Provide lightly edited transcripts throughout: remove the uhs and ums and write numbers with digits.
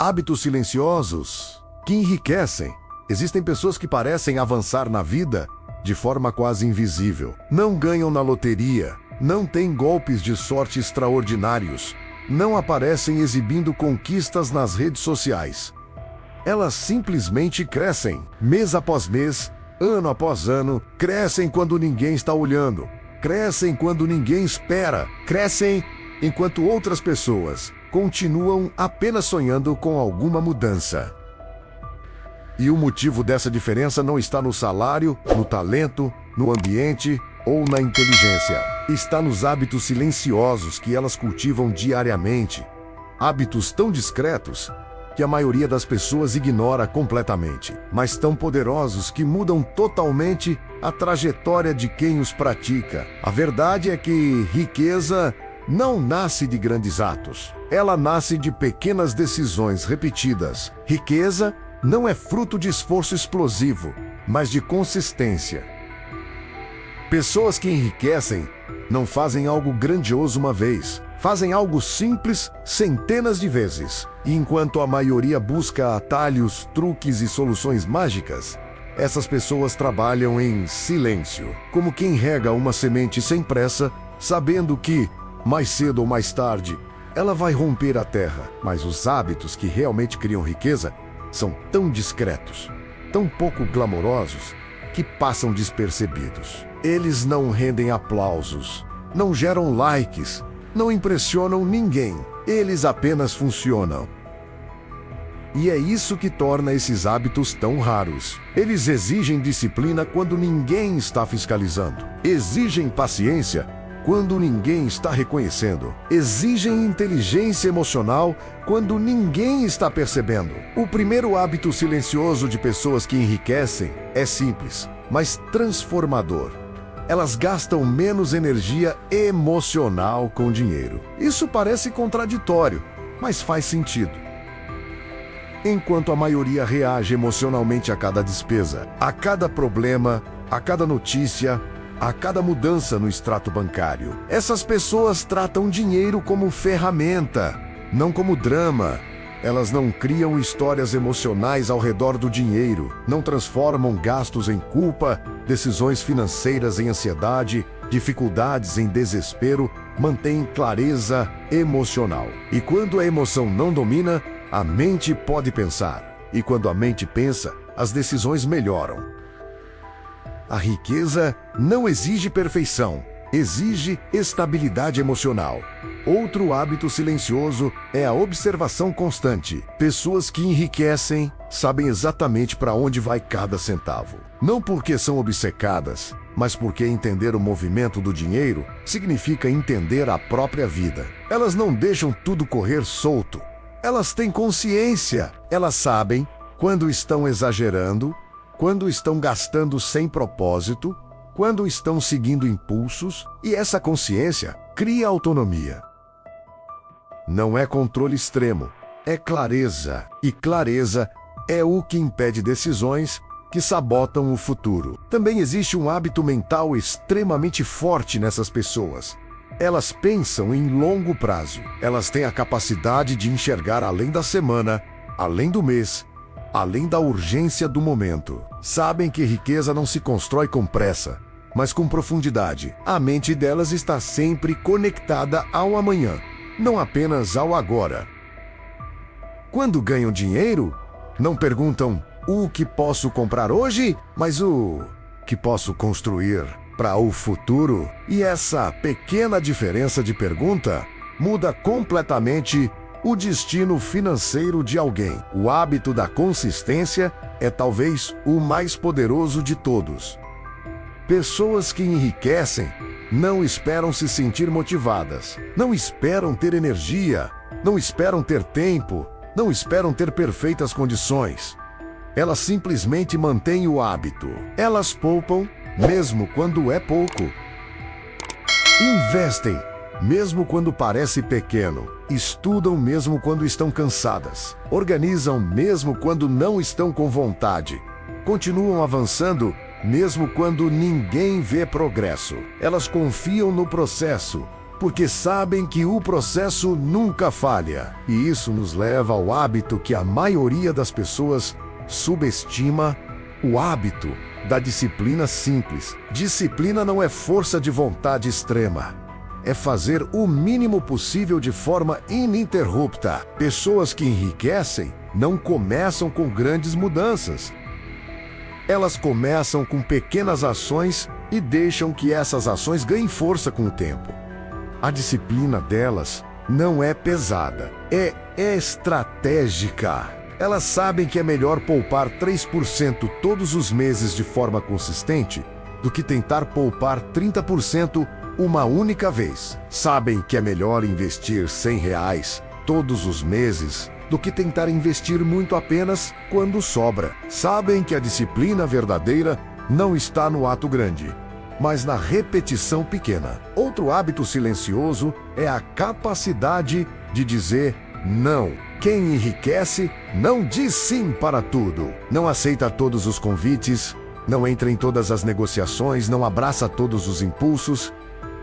Hábitos silenciosos que enriquecem. Existem pessoas que parecem avançar na vida de forma quase invisível. Não ganham na loteria, não têm golpes de sorte extraordinários, não aparecem exibindo conquistas nas redes sociais. Elas simplesmente crescem, mês após mês, ano após ano, crescem quando ninguém está olhando, crescem quando ninguém espera, crescem enquanto outras pessoas continuam apenas sonhando com alguma mudança. E o motivo dessa diferença não está no salário, no talento, no ambiente ou na inteligência. Está nos hábitos silenciosos que elas cultivam diariamente. Hábitos tão discretos que a maioria das pessoas ignora completamente, mas tão poderosos que mudam totalmente a trajetória de quem os pratica. A verdade é que riqueza não nasce de grandes atos. Ela nasce de pequenas decisões repetidas. Riqueza não é fruto de esforço explosivo, mas de consistência. Pessoas que enriquecem não fazem algo grandioso uma vez, fazem algo simples centenas de vezes. E enquanto a maioria busca atalhos, truques e soluções mágicas, essas pessoas trabalham em silêncio, como quem rega uma semente sem pressa, sabendo que, mais cedo ou mais tarde, ela vai romper a terra. Mas os hábitos que realmente criam riqueza são tão discretos, tão pouco glamourosos, que passam despercebidos. Eles não rendem aplausos, não geram likes, não impressionam ninguém. Eles apenas funcionam. E é isso que torna esses hábitos tão raros. Eles exigem disciplina quando ninguém está fiscalizando. Exigem paciência quando ninguém está reconhecendo. Exigem inteligência emocional quando ninguém está percebendo. O primeiro hábito silencioso de pessoas que enriquecem é simples, mas transformador. Elas gastam menos energia emocional com dinheiro. Isso parece contraditório, mas faz sentido. Enquanto a maioria reage emocionalmente a cada despesa, a cada problema, a cada notícia, a cada mudança no extrato bancário, essas pessoas tratam dinheiro como ferramenta, não como drama. Elas não criam histórias emocionais ao redor do dinheiro, não transformam gastos em culpa, decisões financeiras em ansiedade, dificuldades em desespero, mantêm clareza emocional. E quando a emoção não domina, a mente pode pensar. E quando a mente pensa, as decisões melhoram. A riqueza não exige perfeição, exige estabilidade emocional. Outro hábito silencioso é a observação constante. Pessoas que enriquecem sabem exatamente para onde vai cada centavo. Não porque são obcecadas, mas porque entender o movimento do dinheiro significa entender a própria vida. Elas não deixam tudo correr solto. Elas têm consciência. Elas sabem quando estão exagerando, quando estão gastando sem propósito, quando estão seguindo impulsos, e essa consciência cria autonomia. Não é controle extremo, é clareza. E clareza é o que impede decisões que sabotam o futuro. Também existe um hábito mental extremamente forte nessas pessoas. Elas pensam em longo prazo. Elas têm a capacidade de enxergar além da semana, além do mês, além da urgência do momento. Sabem que riqueza não se constrói com pressa, mas com profundidade. A mente delas está sempre conectada ao amanhã, não apenas ao agora. Quando ganham dinheiro, não perguntam o que posso comprar hoje, mas o que posso construir para o futuro. E essa pequena diferença de pergunta muda completamente o destino financeiro de alguém. O hábito da consistência é talvez o mais poderoso de todos. Pessoas que enriquecem não esperam se sentir motivadas, não esperam ter energia, não esperam ter tempo, não esperam ter perfeitas condições. Elas simplesmente mantêm o hábito. Elas poupam, mesmo quando é pouco. Investem, mesmo quando parece pequeno. Estudam mesmo quando estão cansadas. Organizam mesmo quando não estão com vontade. Continuam avançando mesmo quando ninguém vê progresso. Elas confiam no processo, porque sabem que o processo nunca falha. E isso nos leva ao hábito que a maioria das pessoas subestima: o hábito da disciplina simples. Disciplina não é força de vontade extrema. É fazer o mínimo possível de forma ininterrupta. Pessoas que enriquecem não começam com grandes mudanças. Elas começam com pequenas ações e deixam que essas ações ganhem força com o tempo. A disciplina delas não é pesada, é estratégica. Elas sabem que é melhor poupar 3% todos os meses de forma consistente do que tentar poupar 30% uma única vez. Sabem que é melhor investir R$ 100 todos os meses do que tentar investir muito apenas quando sobra. Sabem que a disciplina verdadeira não está no ato grande, mas na repetição pequena. Outro hábito silencioso é a capacidade de dizer não. Quem enriquece não diz sim para tudo. Não aceita todos os convites, não entra em todas as negociações, não abraça todos os impulsos.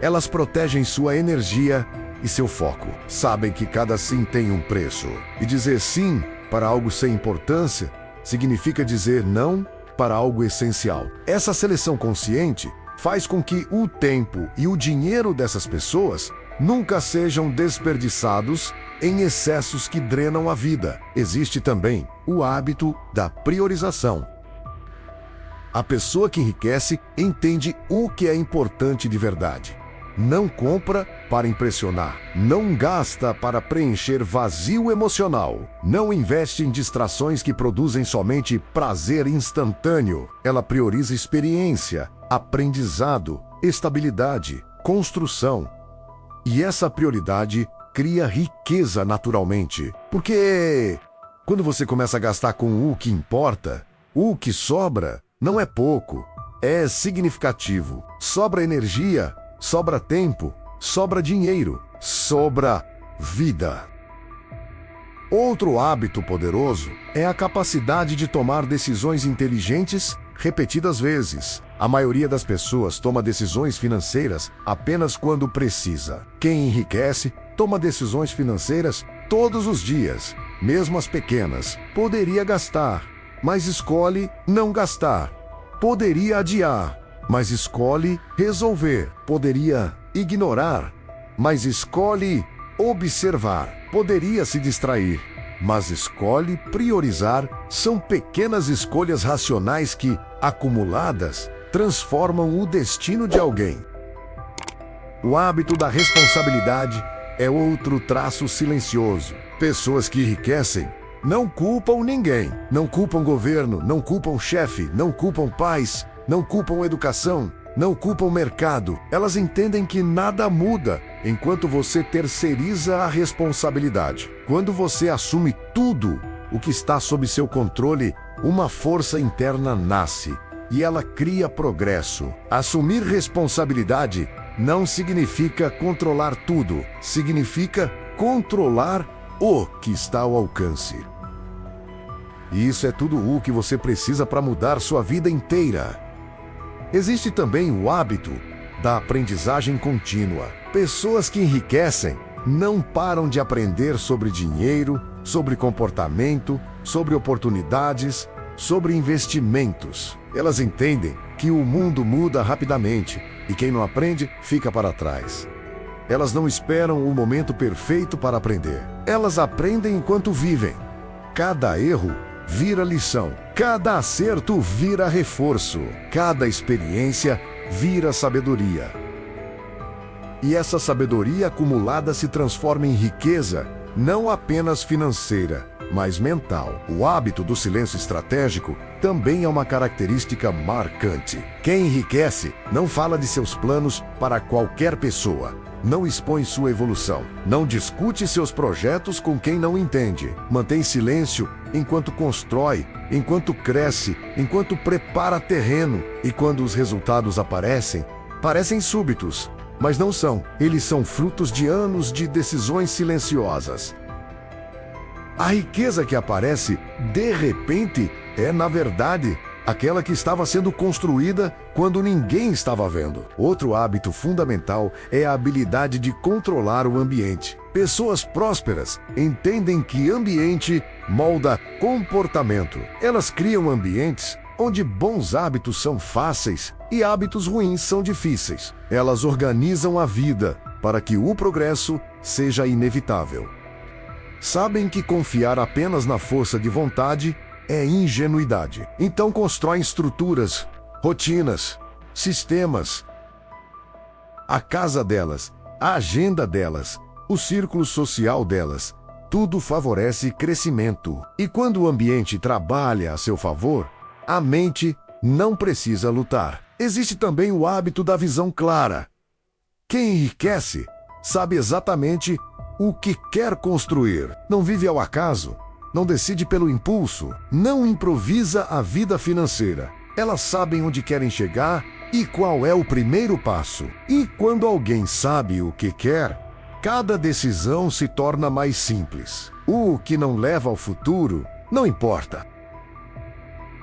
Elas protegem sua energia e seu foco. Sabem que cada sim tem um preço. E dizer sim para algo sem importância significa dizer não para algo essencial. Essa seleção consciente faz com que o tempo e o dinheiro dessas pessoas nunca sejam desperdiçados em excessos que drenam a vida. Existe também o hábito da priorização. A pessoa que enriquece entende o que é importante de verdade. Não compra para impressionar, não gasta para preencher vazio emocional, não investe em distrações que produzem somente prazer instantâneo. Ela prioriza experiência, aprendizado, estabilidade, construção. E essa prioridade cria riqueza naturalmente. Porque quando você começa a gastar com o que importa, o que sobra não é pouco, é significativo. Sobra energia, sobra tempo, sobra dinheiro, sobra vida. Outro hábito poderoso é a capacidade de tomar decisões inteligentes repetidas vezes. A maioria das pessoas toma decisões financeiras apenas quando precisa. Quem enriquece toma decisões financeiras todos os dias, mesmo as pequenas. Poderia gastar, mas escolhe não gastar. Poderia adiar, mas escolhe resolver. Poderia ignorar, mas escolhe observar. Poderia se distrair, mas escolhe priorizar. São pequenas escolhas racionais que, acumuladas, transformam o destino de alguém. O hábito da responsabilidade é outro traço silencioso. Pessoas que enriquecem não culpam ninguém. Não culpam governo, não culpam chefe, não culpam pais, não culpam educação, não culpam mercado. Elas entendem que nada muda enquanto você terceiriza a responsabilidade. Quando você assume tudo o que está sob seu controle, uma força interna nasce e ela cria progresso. Assumir responsabilidade não significa controlar tudo, significa controlar o que está ao alcance. E isso é tudo o que você precisa para mudar sua vida inteira. Existe também o hábito da aprendizagem contínua. Pessoas que enriquecem não param de aprender sobre dinheiro, sobre comportamento, sobre oportunidades, sobre investimentos. Elas entendem que o mundo muda rapidamente e quem não aprende fica para trás. Elas não esperam o momento perfeito para aprender. Elas aprendem enquanto vivem. Cada erro vira lição. Cada acerto vira reforço. Cada experiência vira sabedoria. E essa sabedoria acumulada se transforma em riqueza, não apenas financeira, mas mental. O hábito do silêncio estratégico também é uma característica marcante. Quem enriquece não fala de seus planos para qualquer pessoa. Não expõe sua evolução. Não discute seus projetos com quem não entende. Mantém silêncio enquanto constrói, enquanto cresce, enquanto prepara terreno. E quando os resultados aparecem, parecem súbitos, mas não são. Eles são frutos de anos de decisões silenciosas. A riqueza que aparece de repente é, na verdade, aquela que estava sendo construída quando ninguém estava vendo. Outro hábito fundamental é a habilidade de controlar o ambiente. Pessoas prósperas entendem que ambiente molda comportamento. Elas criam ambientes onde bons hábitos são fáceis e hábitos ruins são difíceis. Elas organizam a vida para que o progresso seja inevitável. Sabem que confiar apenas na força de vontade é ingenuidade. Então constroem estruturas, rotinas, sistemas. A casa delas, a agenda delas, o círculo social delas, tudo favorece crescimento. E quando o ambiente trabalha a seu favor, a mente não precisa lutar. Existe também o hábito da visão clara. Quem enriquece sabe exatamente o que quer construir. Não vive ao acaso, não decide pelo impulso, não improvisa a vida financeira. Elas sabem onde querem chegar e qual é o primeiro passo. E quando alguém sabe o que quer, cada decisão se torna mais simples. O que não leva ao futuro não importa.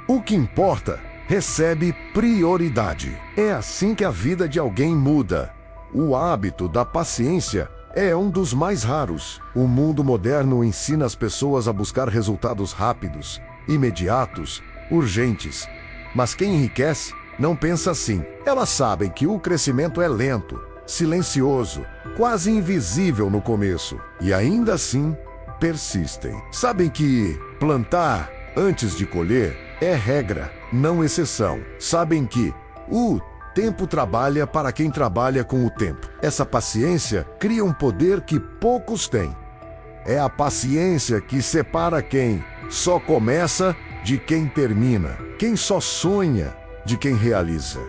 O que importa recebe prioridade. É assim que a vida de alguém muda. O hábito da paciência é um dos mais raros. O mundo moderno ensina as pessoas a buscar resultados rápidos, imediatos, urgentes. Mas quem enriquece não pensa assim. Elas sabem que o crescimento é lento, silencioso, quase invisível no começo. E ainda assim, persistem. Sabem que plantar antes de colher é regra, não exceção. Sabem que o tempo trabalha para quem trabalha com o tempo. Essa paciência cria um poder que poucos têm. É a paciência que separa quem só começa de quem termina, quem só sonha de quem realiza,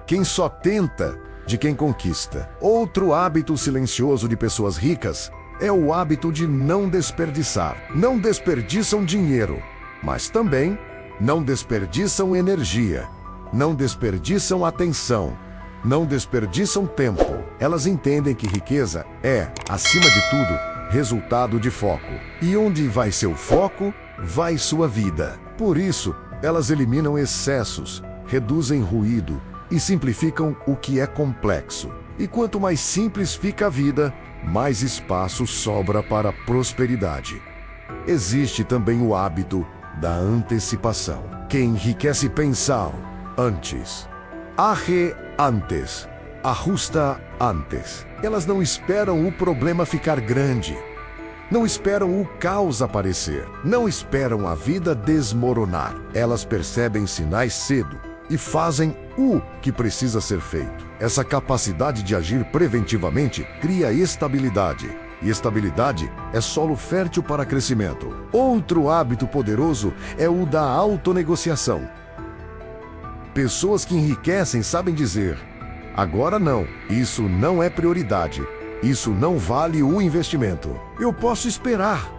quem só tenta de quem conquista. Outro hábito silencioso de pessoas ricas é o hábito de não desperdiçar. Não desperdiçam dinheiro, mas também não desperdiçam energia, não desperdiçam atenção, não desperdiçam tempo. Elas entendem que riqueza é, acima de tudo, resultado de foco. E onde vai seu foco, vai sua vida. Por isso, elas eliminam excessos, reduzem ruído e simplificam o que é complexo. E quanto mais simples fica a vida, mais espaço sobra para a prosperidade. Existe também o hábito da antecipação. Quem enriquece pensa antes. Arre antes. Ajusta antes. Elas não esperam o problema ficar grande. Não esperam o caos aparecer. Não esperam a vida desmoronar. Elas percebem sinais cedo e fazem o que precisa ser feito. Essa capacidade de agir preventivamente cria estabilidade. E estabilidade é solo fértil para crescimento. Outro hábito poderoso é o da autonegociação. Pessoas que enriquecem sabem dizer: agora não, isso não é prioridade, isso não vale o investimento. Eu posso esperar.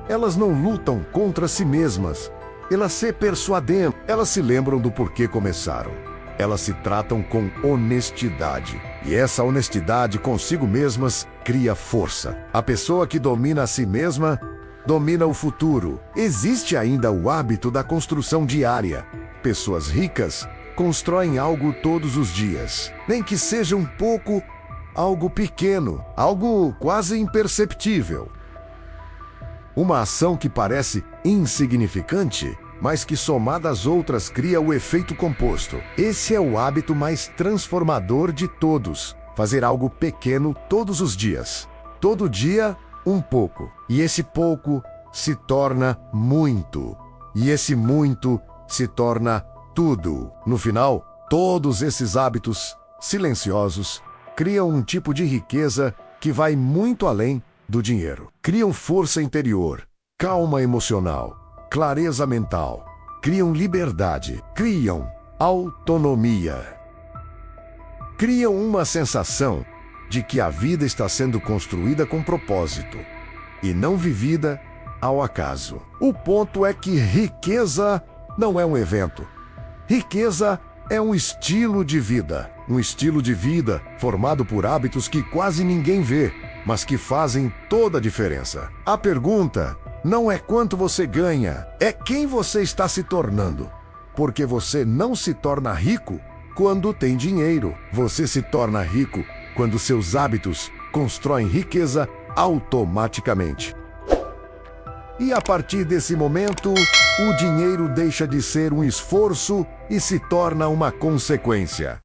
Elas não lutam contra si mesmas. Elas se persuadem, elas se lembram do porquê começaram. Elas se tratam com honestidade. E essa honestidade consigo mesmas cria força. A pessoa que domina a si mesma, domina o futuro. Existe ainda o hábito da construção diária. Pessoas ricas constroem algo todos os dias. Nem que seja um pouco, algo pequeno, algo quase imperceptível. Uma ação que parece insignificante, mas que somada às outras cria o efeito composto. Esse é o hábito mais transformador de todos. Fazer algo pequeno todos os dias. Todo dia, um pouco. E esse pouco se torna muito. E esse muito se torna tudo. No final, todos esses hábitos silenciosos criam um tipo de riqueza que vai muito além do dinheiro. Criam força interior, calma emocional, clareza mental, criam liberdade, criam autonomia. Criam uma sensação de que a vida está sendo construída com propósito e não vivida ao acaso. O ponto é que riqueza não é um evento. Riqueza é um estilo de vida. Um estilo de vida formado por hábitos que quase ninguém vê, mas que fazem toda a diferença. A pergunta não é quanto você ganha, é quem você está se tornando. porque você não se torna rico quando tem dinheiro. Você se torna rico quando seus hábitos constroem riqueza automaticamente. E a partir desse momento, o dinheiro deixa de ser um esforço e se torna uma consequência.